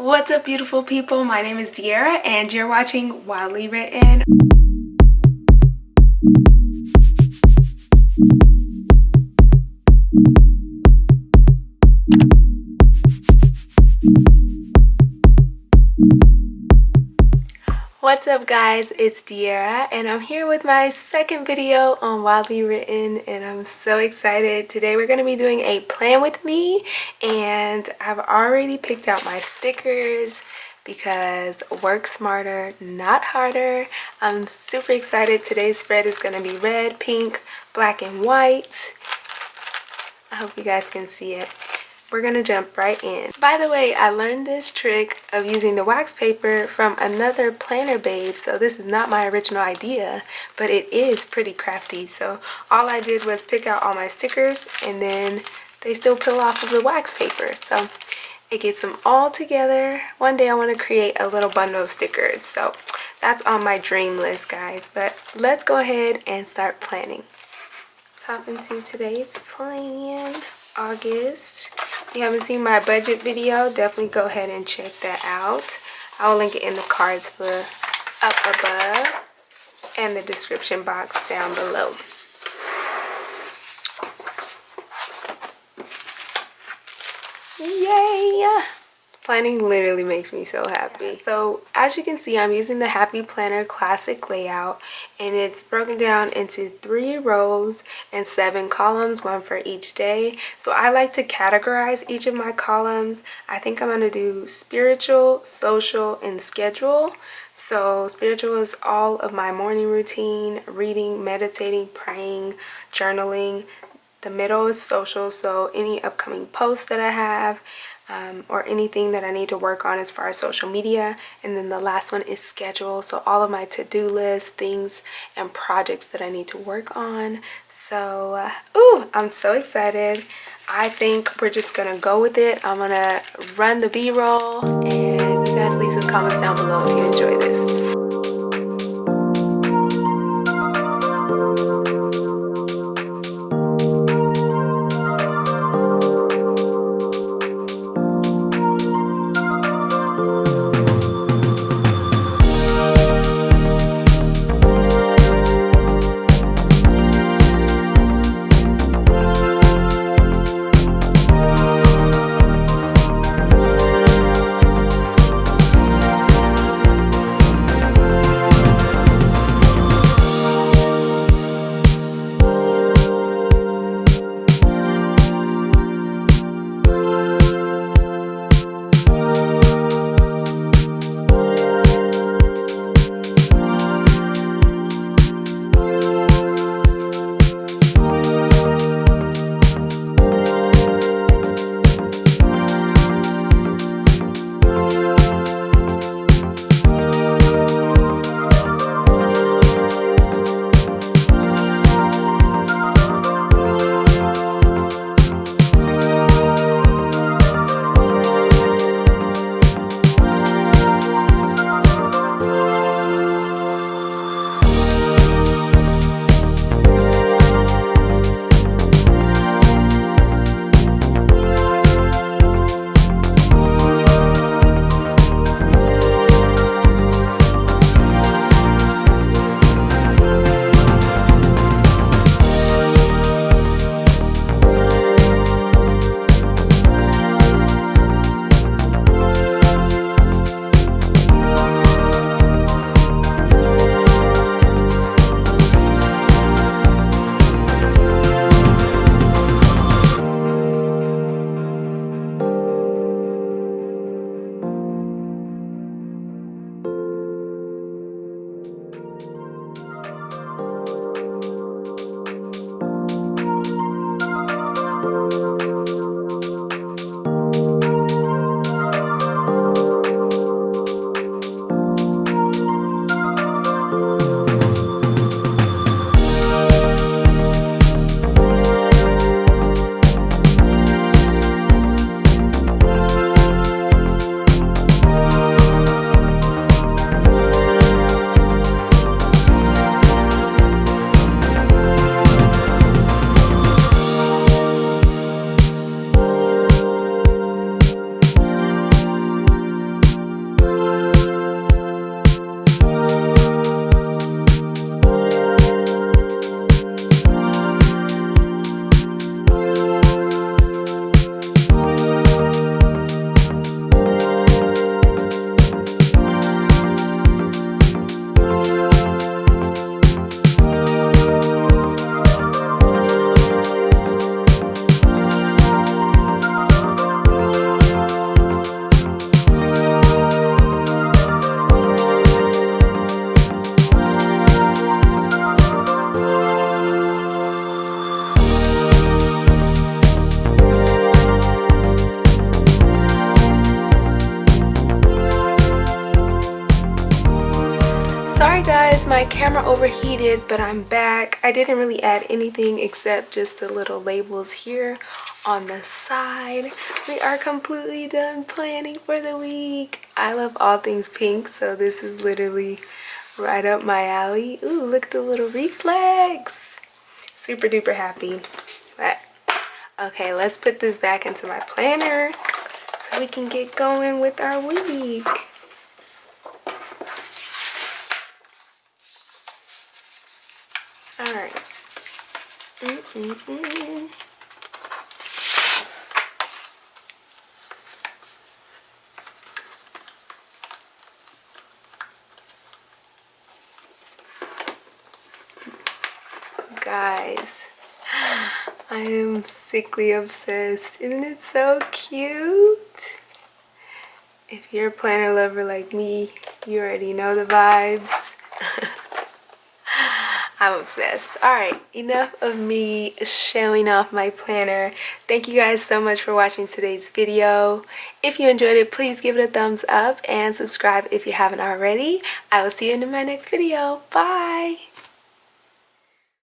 What's up, beautiful people? My name is Diera and you're watching Wildly Written. What's up, guys? It's Diera and I'm here with my second video on Wildly Written and I'm so excited. Today we're going to be doing a plan with me and I've already picked out my stickers because work smarter, not harder. I'm super excited. Today's spread is going to be red, pink, black, and white. I hope you guys can see it. We're gonna jump right in. By the way, I learned this trick of using the wax paper from another planner babe, so this is not my original idea, but it is pretty crafty. So all I did was pick out all my stickers and then they still peel off of the wax paper. So it gets them all together. One day I want to create a little bundle of stickers, so that's on my dream list, guys. But let's go ahead and start planning. Let's hop into today's plan. August. If you haven't seen my budget video, definitely go ahead and check that out. I'll link it in the cards up above and the description box down below. Yay! Planning literally makes me so happy. So as you can see, I'm using the Happy Planner Classic layout and it's broken down into 3 rows and 7 columns, one for each day. So I like to categorize each of my columns. I think I'm going to do spiritual, social, and schedule. So spiritual is all of my morning routine, reading, meditating, praying, journaling. The middle is social, so any upcoming posts that I have, or anything that I need to work on as far as social media. And then the last one is schedule, so all of my to-do lists, things and projects that I need to work on. So I'm so excited. I think we're just gonna go with it. I'm gonna run the b-roll and you guys leave some comments down below if you enjoy this. guys, my camera overheated, but I'm back. I didn't really add anything except just the little labels here on the side. We are completely done planning for the week. I love all things pink, so this is literally right up my alley. Ooh, look at the little reflex. Super duper happy. But, okay, let's put this back into my planner so we can get going with our week. All right. Guys, I am sickly obsessed. Isn't it so cute? If you're a planner lover like me, you already know the vibes. I'm obsessed. Alright, enough of me showing off my planner. Thank you guys so much for watching today's video. If you enjoyed it, please give it a thumbs up and subscribe if you haven't already. I will see you in my next video. Bye!